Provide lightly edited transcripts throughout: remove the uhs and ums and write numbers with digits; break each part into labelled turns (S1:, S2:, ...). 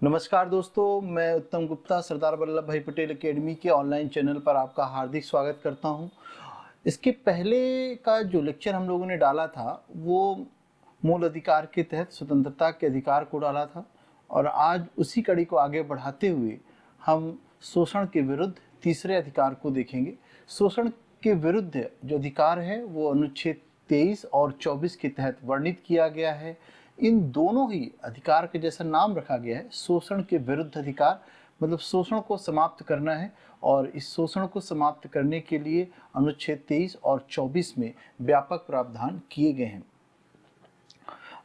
S1: नमस्कार दोस्तों, मैं उत्तम गुप्ता सरदार वल्लभ भाई पटेल एकेडमी के ऑनलाइन चैनल पर आपका हार्दिक स्वागत करता हूं। इसके पहले का जो लेक्चर हम लोगों ने डाला था वो मूल अधिकार के तहत स्वतंत्रता के अधिकार को डाला था और आज उसी कड़ी को आगे बढ़ाते हुए हम शोषण के विरुद्ध तीसरे अधिकार को देखेंगे। शोषण के विरुद्ध जो अधिकार है वो अनुच्छेद 23 और 24 के तहत वर्णित किया गया है। इन दोनों ही अधिकार के जैसा नाम रखा गया है, शोषण के विरुद्ध अधिकार, मतलब शोषण को समाप्त करना है और इस शोषण को समाप्त करने के लिए अनुच्छेद 23 और 24 में व्यापक प्रावधान किए गए हैं।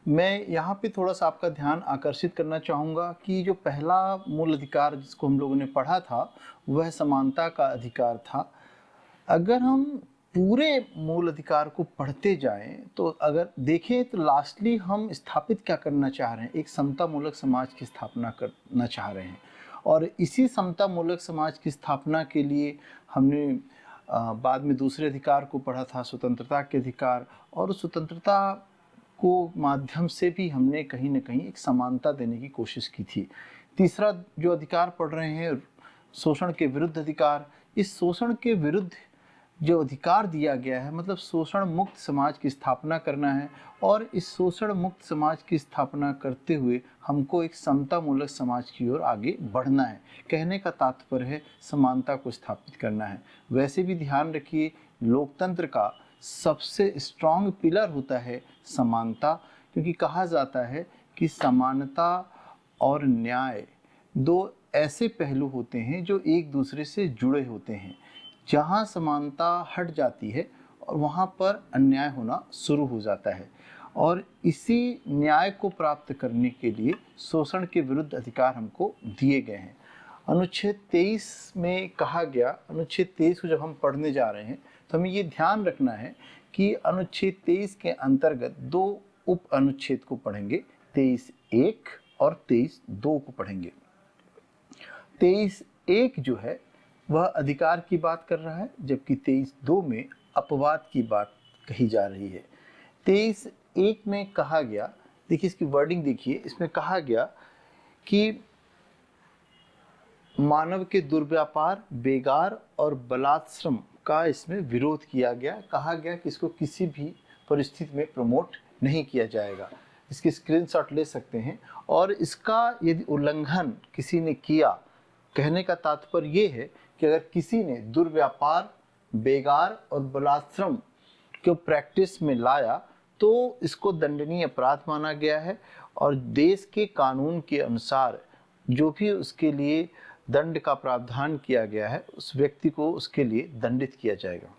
S1: मैं यहाँ पे थोड़ा सा आपका ध्यान आकर्षित करना चाहूँगा कि जो पहला मूल अधिकार जिसको हम लोगों ने पढ़ा था वह समानता का अधिकार था। अगर हम पूरे मूल अधिकार को पढ़ते जाएं तो अगर देखें तो लास्टली हम स्थापित क्या करना चाह रहे हैं, एक समतामूलक समाज की स्थापना करना चाह रहे हैं। और इसी समतामूलक समाज की स्थापना के लिए हमने बाद में दूसरे अधिकार को पढ़ा था, स्वतंत्रता के अधिकार, और स्वतंत्रता को माध्यम से भी हमने कहीं ना कहीं एक समानता देने की कोशिश की थी। तीसरा जो अधिकार पढ़ रहे हैं, शोषण के विरुद्ध अधिकार। इस शोषण के विरुद्ध जो अधिकार दिया गया है मतलब शोषण मुक्त समाज की स्थापना करना है और इस शोषण मुक्त समाज की स्थापना करते हुए हमको एक समतामूलक समाज की ओर आगे बढ़ना है। कहने का तात्पर्य है समानता को स्थापित करना है। वैसे भी ध्यान रखिए, लोकतंत्र का सबसे स्ट्रॉन्ग पिलर होता है समानता, क्योंकि कहा जाता है कि समानता और न्याय दो ऐसे पहलू होते हैं जो एक दूसरे से जुड़े होते हैं। जहाँ समानता हट जाती है और वहाँ पर अन्याय होना शुरू हो जाता है, और इसी न्याय को प्राप्त करने के लिए शोषण के विरुद्ध अधिकार हमको दिए गए हैं। अनुच्छेद 23 में कहा गया, अनुच्छेद 23 को जब हम पढ़ने जा रहे हैं तो हमें ये ध्यान रखना है कि अनुच्छेद 23 के अंतर्गत दो उप अनुच्छेद को पढ़ेंगे, 23(1) और 23(2) को पढ़ेंगे। 23(1) जो है वह अधिकार की बात कर रहा है, जबकि 23(2) में अपवाद की बात कही जा रही है। 23(1) में कहा गया, देखिए इसकी वर्डिंग देखिए, इसमें कहा गया कि मानव के दुर्व्यापार, बेगार और बलात्श्रम का इसमें विरोध किया गया। कहा गया कि इसको किसी भी परिस्थिति में प्रमोट नहीं किया जाएगा। इसकी स्क्रीनशॉट ले सकते हैं, और इसका यदि उल्लंघन किसी ने किया, कहने का तात्पर्य ये है कि अगर किसी ने दुर्व्यापार, बेगार और बलात्श्रम को प्रैक्टिस में लाया तो इसको दंडनीय अपराध माना गया है, और देश के कानून के अनुसार जो भी उसके लिए दंड का प्रावधान किया गया है उस व्यक्ति को उसके लिए दंडित किया जाएगा।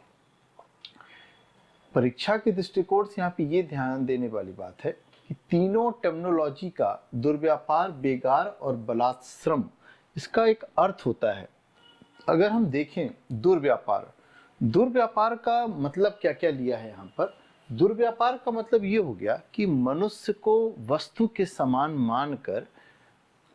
S1: परीक्षा के दृष्टिकोण से यहाँ पे ये ध्यान देने वाली बात है कि तीनों टर्मिनोलॉजी का, दुर्व्यापार, बेगार और बलात्श्रम, इसका एक अर्थ होता है। अगर हम देखें दुर्व्यापार, दुर्व्यापार का मतलब क्या क्या लिया है यहाँ पर। दुर्व्यापार का मतलब ये हो गया कि मनुष्य को वस्तु के समान मानकर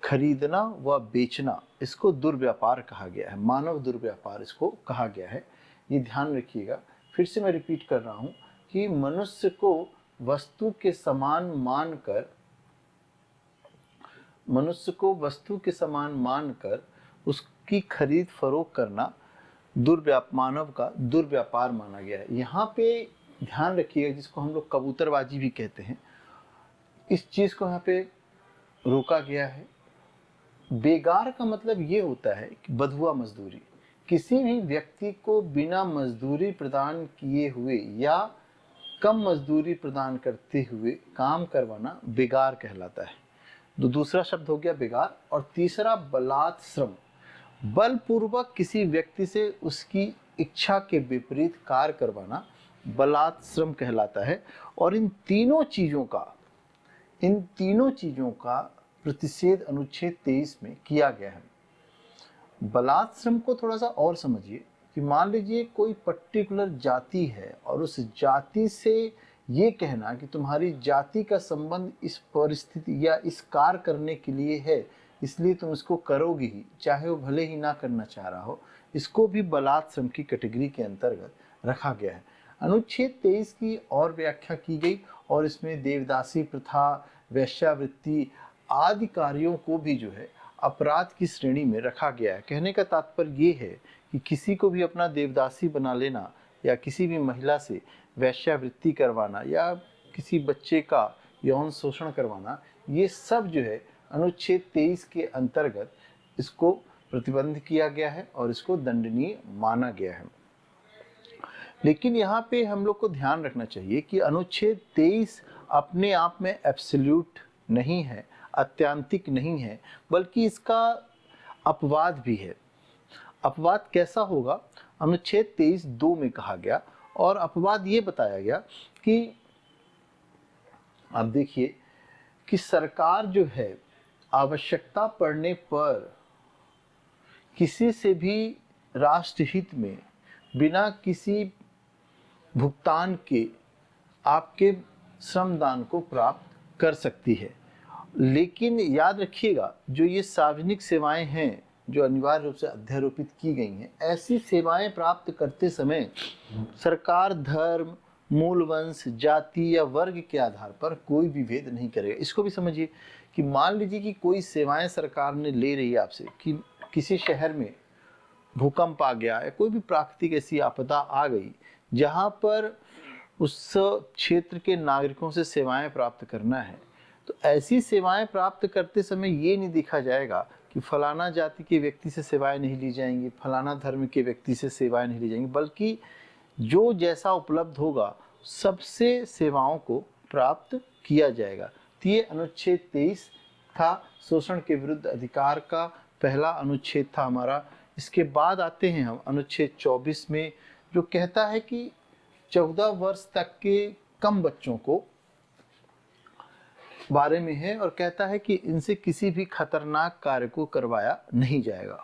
S1: खरीदना व बेचना, इसको दुर्व्यापार कहा गया है। मानव दुर्व्यापार इसको कहा गया है। ये ध्यान रखिएगा, फिर से मैं रिपीट कर रहा हूँ कि मनुष्य को वस्तु के समान मानकर उसकी खरीद फरोख्त करना मानव का दुर्व्यापार माना गया है। यहाँ पे ध्यान रखिएगा, जिसको हम लोग कबूतरबाजी भी कहते हैं, इस चीज को यहाँ पे रोका गया है। बेगार का मतलब ये होता है कि बंधुआ मजदूरी, किसी भी व्यक्ति को बिना मजदूरी प्रदान किए हुए या कम मजदूरी प्रदान करते हुए काम करवाना बेगार कहलाता है। तो दूसरा शब्द हो गया बेगार, और तीसरा बलात्श्रम, बलपूर्वक किसी व्यक्ति से उसकी इच्छा के विपरीत कार्य करवाना बलात्श्रम कहलाता है। और इन तीनों चीजों का प्रतिषेध अनुच्छेद 23 में किया गया है। बलात्श्रम को थोड़ा सा और समझिए कि मान लीजिए कोई पर्टिकुलर जाति है और उस जाति से ये कहना कि तुम्हारी जाति का संबंध इस परिस्थिति या इस कार्य करने के लिए है, इसलिए तुम इसको करोगे ही, चाहे वो भले ही ना करना चाह रहा हो, इसको भी बलात्श्रम की कैटेगरी के अंतर्गत रखा गया है। अनुच्छेद 23 की और व्याख्या की गई और इसमें देवदासी प्रथा, वेश्यावृत्ति आदि कार्यों को भी जो है अपराध की श्रेणी में रखा गया है। कहने का तात्पर्य ये है कि किसी को भी अपना देवदासी बना लेना या किसी भी महिला से वेश्यावृत्ति करवाना या किसी बच्चे का यौन शोषण करवाना, ये सब जो है अनुच्छेद 23 के अंतर्गत इसको प्रतिबंध किया गया है और इसको दंडनीय माना गया है। लेकिन यहाँ पे हम लोग को ध्यान रखना चाहिए कि अनुच्छेद 23 अपने आप में एब्सोल्यूट नहीं है, अत्यांतिक नहीं है, बल्कि इसका अपवाद भी है। अपवाद कैसा होगा? अनुच्छेद 23(2) में कहा गया, और अपवाद ये बताया गया कि आप देखिए कि सरकार जो है आवश्यकता पड़ने पर किसी से भी राष्ट्रहित में बिना किसी भुगतान के आपके श्रमदान को प्राप्त कर सकती है। लेकिन याद रखिएगा, जो ये सार्वजनिक सेवाएं हैं जो अनिवार्य रूप से अध्यारोपित की गई हैं, ऐसी सेवाएं प्राप्त करते समय सरकार धर्म, मूल वंश, जाति या वर्ग के आधार पर कोई भी भेद नहीं करेगा। इसको भी समझिए कि मान लीजिए कि कोई सेवाएं सरकार ने ले रही है आपसे, कि किसी शहर में भूकंप आ गया या कोई भी प्राकृतिक ऐसी आपदा आ गई जहां पर उस क्षेत्र के नागरिकों से सेवाएं प्राप्त करना है, तो ऐसी सेवाएं प्राप्त करते समय ये नहीं देखा जाएगा कि फलाना जाति के व्यक्ति से सेवाएं नहीं ली जाएंगी, फलाना धर्म के व्यक्ति से सेवाएं नहीं ली जाएंगी, बल्कि जो जैसा उपलब्ध होगा सबसे सेवाओं को प्राप्त किया जाएगा। तो ये अनुच्छेद 23 था, शोषण के विरुद्ध अधिकार का पहला अनुच्छेद था हमारा। इसके बाद आते हैं हम अनुच्छेद 24 में, जो कहता है कि 14 वर्ष तक के कम बच्चों को बारे में है, और कहता है कि इनसे किसी भी खतरनाक कार्य को करवाया नहीं जाएगा।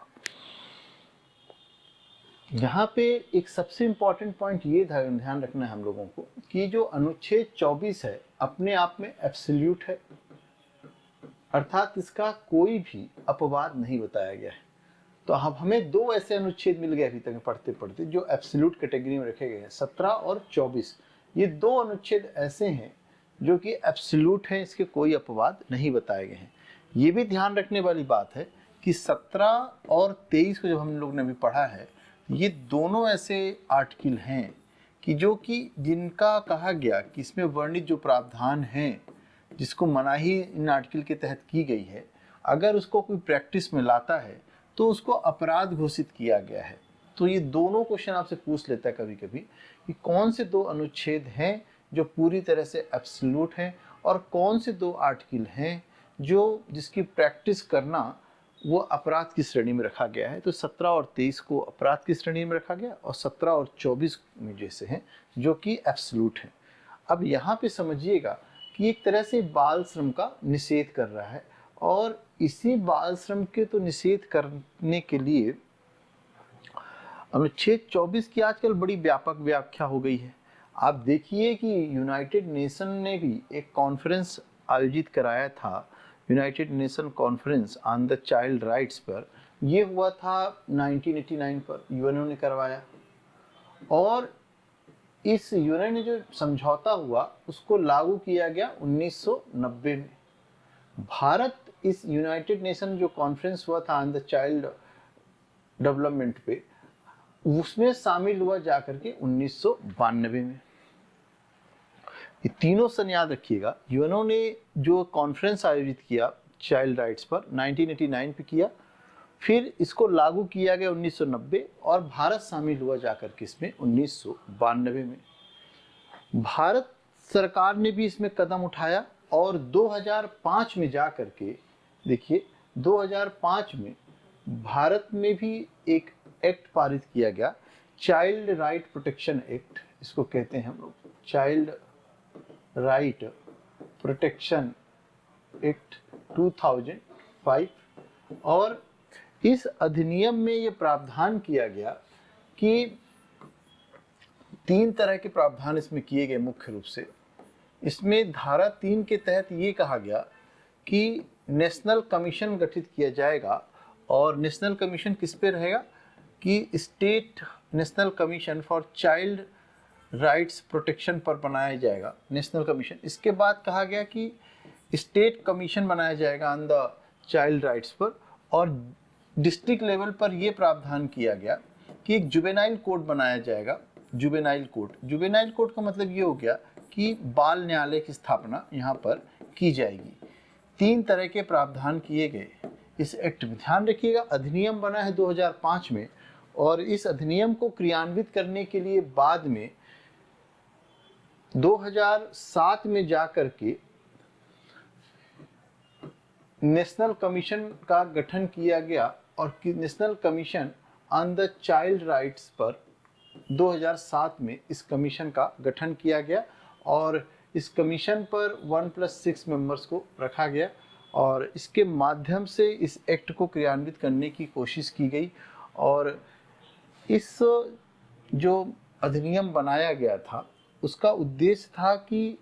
S1: यहाँ पे एक सबसे इम्पॉर्टेंट पॉइंट ये ध्यान रखना है हम लोगों को कि जो अनुच्छेद 24 है अपने आप में एब्सोल्यूट है, अर्थात इसका कोई भी अपवाद नहीं बताया गया है। तो अब हमें दो ऐसे अनुच्छेद मिल गए अभी तक पढ़ते पढ़ते जो एब्सोल्यूट कैटेगरी में रखे गए हैं, 17 और 24। ये दो अनुच्छेद ऐसे हैं जो कि एब्सोल्यूट हैं, इसके कोई अपवाद नहीं बताए गए हैं। ये भी ध्यान रखने वाली बात है कि 17 और 23 को जब हम लोग ने अभी पढ़ा है, ये दोनों ऐसे आर्टिकल हैं कि जो कि जिनका कहा गया कि इसमें वर्णित जो प्रावधान हैं जिसको मनाही इन आर्टिकल के तहत की गई है, अगर उसको कोई प्रैक्टिस में लाता है तो उसको अपराध घोषित किया गया है। तो ये दोनों क्वेश्चन आपसे पूछ लेता है कभी कभी कि कौन से दो अनुच्छेद हैं जो पूरी तरह से एब्सोल्यूट हैं और कौन से दो आर्टिकल हैं जो जिसकी प्रैक्टिस करना वो अपराध की श्रेणी में रखा गया है। तो 17 और 23 को अपराध की श्रेणी में रखा गया और 17 और 24 में जैसे हैं जो कि एब्सोल्यूट हैं। अब यहाँ पे समझिएगा कि एक तरह से बाल श्रम का निषेध कर रहा है, और इसी बाल श्रम के तो निषेध करने के लिए अनुच्छेद 24 की आजकल बड़ी व्यापक व्याख्या हो गई है। आप देखिए कि यूनाइटेड नेशन ने भी एक कॉन्फ्रेंस आयोजित कराया था, United nation conference on the child rights पर। ये हुआ था 1989 पर, यूएनओ ने करवाया, और इस यूएनओ ने जो समझौता हुआ उसको लागू किया गया 1990 में। भारत इस यूनाइटेड नेशन जो कॉन्फ्रेंस हुआ था ऑन द चाइल्ड डेवलपमेंट पे, उसमें शामिल हुआ जाकर के 1992 में। ये तीनों सन याद रखिएगा, यूएनओ ने जो कॉन्फ्रेंस आयोजित किया चाइल्ड राइट्स पर 1989 पे किया, फिर इसको लागू किया गया 1990, और भारत शामिल हुआ जाकर के इसमें 1992 में। भारत सरकार ने भी इसमें कदम उठाया, और 2005 में जा कर के देखिए 2005 में भारत में भी एक एक्ट पारित किया गया, चाइल्ड राइट प्रोटेक्शन एक्ट, इसको कहते हैं हम लोग चाइल्ड राइट प्रोटेक्शन एक्ट 2005। और इस अधिनियम में ये प्रावधान किया गया कि 3 तरह के प्रावधान इसमें किए गए मुख्य रूप से। इसमें धारा 3 के तहत ये कहा गया कि नेशनल कमीशन गठित किया जाएगा, और नेशनल कमीशन किस पे रहेगा कि state national commission for child rights protection पर बनाया जाएगा नेशनल कमीशन। इसके बाद कहा गया कि स्टेट कमीशन बनाया जाएगा ऑन द चाइल्ड राइट्स पर, और डिस्ट्रिक्ट लेवल पर यह प्रावधान किया गया कि एक जुवेनाइल कोड बनाया जाएगा। जुवेनाइल कोड का मतलब ये हो गया कि बाल न्यायालय की स्थापना यहाँ पर की जाएगी। 3 तरह के प्रावधान किए गए इस एक्ट में। ध्यान रखिएगा, अधिनियम बना है 2005 में, और इस अधिनियम को क्रियान्वित करने के लिए बाद में 2007 में जाकर के नेशनल कमीशन का गठन किया गया, और national commission on the child rights पर 2007 में इस कमीशन का गठन किया गया, और इस कमीशन पर 1+6 मेंबर्स को रखा गया, और इसके माध्यम से इस एक्ट को क्रियान्वित करने की कोशिश की गई। और इस जो अधिनियम बनाया गया था उसका उद्देश्य था कि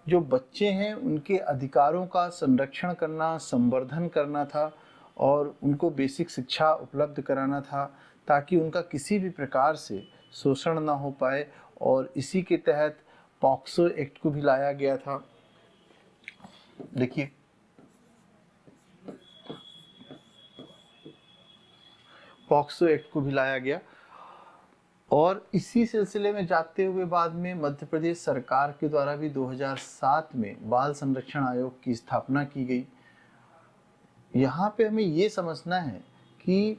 S1: जो बच्चे हैं उनके अधिकारों का संरक्षण करना, संवर्धन करना था, और उनको बेसिक शिक्षा उपलब्ध कराना था ताकि उनका किसी भी प्रकार से शोषण ना हो पाए। और इसी के तहत पॉक्सो एक्ट को भी लाया गया था। देखिए, पॉक्सो एक्ट को भी लाया गया, और इसी सिलसिले में जाते हुए बाद में मध्य प्रदेश सरकार के द्वारा भी 2007 में बाल संरक्षण आयोग की स्थापना की गई। यहाँ पे हमें ये समझना है कि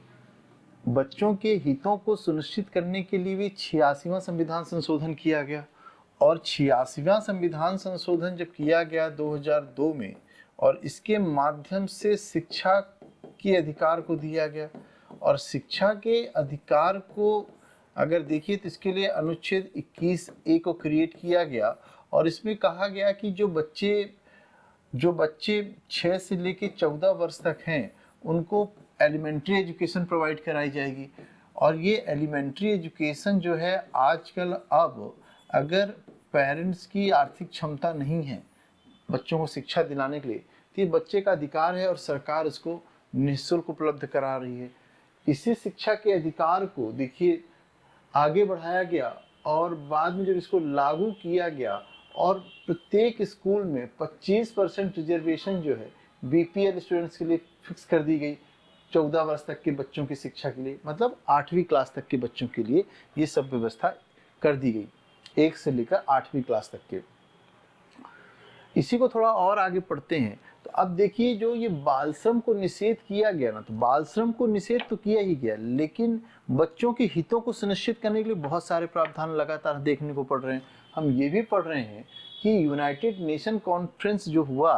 S1: बच्चों के हितों को सुनिश्चित करने के लिए भी 86वां संविधान संशोधन किया गया, और 86वां संविधान संशोधन जब किया गया 2002 में, और इसके माध्यम से शिक्षा के अधिकार को दिया गया। और शिक्षा के अधिकार को अगर देखिए तो इसके लिए अनुच्छेद 21A को क्रिएट किया गया, और इसमें कहा गया कि जो बच्चे 6 से लेकर 14 वर्ष तक हैं उनको एलिमेंट्री एजुकेशन प्रोवाइड कराई जाएगी। और ये एलिमेंट्री एजुकेशन जो है आजकल, अब अगर पेरेंट्स की आर्थिक क्षमता नहीं है बच्चों को शिक्षा दिलाने के लिए, तो ये बच्चे का अधिकार है और सरकार इसको निःशुल्क उपलब्ध करा रही है। इसी शिक्षा के अधिकार को देखिए आगे बढ़ाया गया, और बाद में जब इसको लागू किया गया और प्रत्येक स्कूल में 25% रिजर्वेशन जो है बीपीएल स्टूडेंट्स के लिए फिक्स कर दी गई 14 वर्ष तक के बच्चों की शिक्षा के लिए, मतलब 8वीं क्लास तक के बच्चों के लिए ये सब व्यवस्था कर दी गई, 1 से लेकर 8वीं क्लास तक के। इसी को थोड़ा और आगे पढ़ते हैं तो अब देखिए, जो ये बाल श्रम को निषेध किया गया ना, तो बाल श्रम को निषेध तो किया ही गया, लेकिन बच्चों के हितों को सुनिश्चित करने के लिए बहुत सारे प्रावधान लगातार देखने को पड़ रहे हैं। हम ये भी पढ़ रहे हैं कि यूनाइटेड नेशन कॉन्फ्रेंस जो हुआ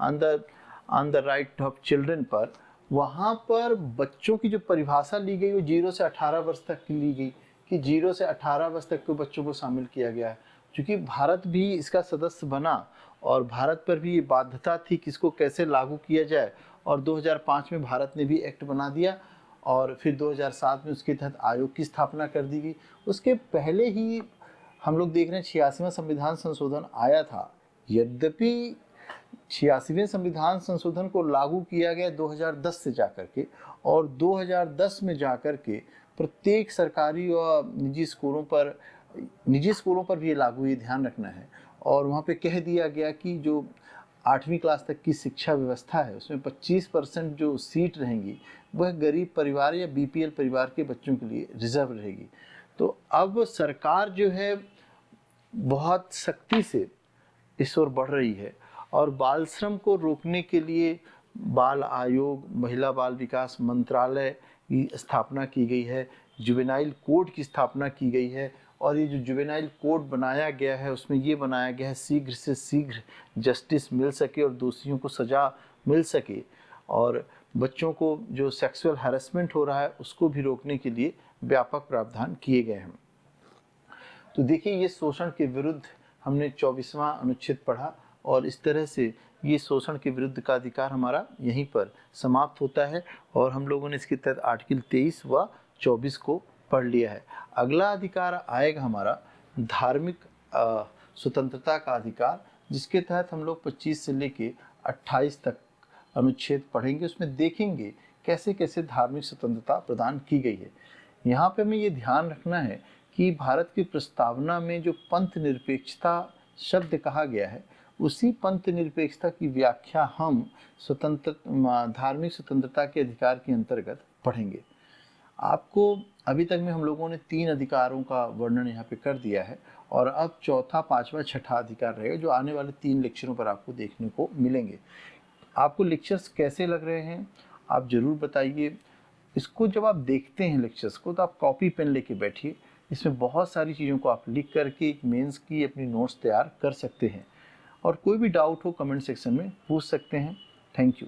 S1: on the right of children पर, वहाँ पर बच्चों की जो परिभाषा ली गई वो 0 से 18 वर्ष तक की ली गई, कि 0 से 18 वर्ष तक के बच्चों को शामिल किया गया है। क्योंकि भारत भी इसका सदस्य बना और भारत पर भी ये बाध्यता थी कि इसको कैसे लागू किया जाए, और 2005 में भारत ने भी एक्ट बना दिया, और फिर 2007 में उसके तहत आयोग की स्थापना कर दी गई। उसके पहले ही हम लोग देख रहे हैं 86वां संविधान संशोधन आया था। यद्यपि 86वें संविधान संशोधन को लागू किया गया 2010 से जाकर के, और 2010 में जाकर के प्रत्येक सरकारी और निजी स्कूलों पर भी ये लागू, ये ध्यान रखना है। और वहाँ पे कह दिया गया कि जो 8वीं क्लास तक की शिक्षा व्यवस्था है उसमें 25% जो सीट रहेंगी वह गरीब परिवार या बीपीएल परिवार के बच्चों के लिए रिजर्व रहेगी। तो अब सरकार जो है बहुत सख्ती से इस ओर बढ़ रही है, और बाल श्रम को रोकने के लिए बाल आयोग, महिला बाल विकास मंत्रालय की स्थापना की गई है, जुवेनाइल कोड की स्थापना की गई है। और ये जो जुवेनाइल कोड बनाया गया है उसमें ये बनाया गया है शीघ्र से शीघ्र जस्टिस मिल सके और दोषियों को सज़ा मिल सके, और बच्चों को जो सेक्सुअल हैरेसमेंट हो रहा है उसको भी रोकने के लिए व्यापक प्रावधान किए गए हैं। तो देखिए, ये शोषण के विरुद्ध हमने 24वां अनुच्छेद पढ़ा, और इस तरह से ये शोषण के विरुद्ध का अधिकार हमारा यहीं पर समाप्त होता है, और हम लोगों ने इसके तहत आर्टिकल 23 व 24 को पढ़ लिया है। अगला अधिकार आएगा हमारा धार्मिक स्वतंत्रता का अधिकार, जिसके तहत हम लोग 25 से लेके 28 तक अनुच्छेद पढ़ेंगे। उसमें देखेंगे कैसे कैसे धार्मिक स्वतंत्रता प्रदान की गई है। यहाँ पे हमें ये ध्यान रखना है कि भारत की प्रस्तावना में जो पंथ निरपेक्षता शब्द कहा गया है उसी पंथ निरपेक्षता की व्याख्या हम धार्मिक स्वतंत्रता के अधिकार के अंतर्गत पढ़ेंगे। आपको अभी तक में हम लोगों ने 3 अधिकारों का वर्णन यहाँ पे कर दिया है और अब चौथा, पांचवा, छठा अधिकार रहेगा जो आने वाले 3 लेक्चरों पर आपको देखने को मिलेंगे। आपको लेक्चर्स कैसे लग रहे हैं आप ज़रूर बताइए। इसको जब आप देखते हैं लेक्चर्स को तो आप कॉपी पेन लेके बैठिए। इसमें बहुत सारी चीज़ों को आप लिख करके एक मेंस की अपनी नोट्स तैयार कर सकते हैं और कोई भी डाउट हो कमेंट सेक्शन में पूछ सकते हैं। Thank you.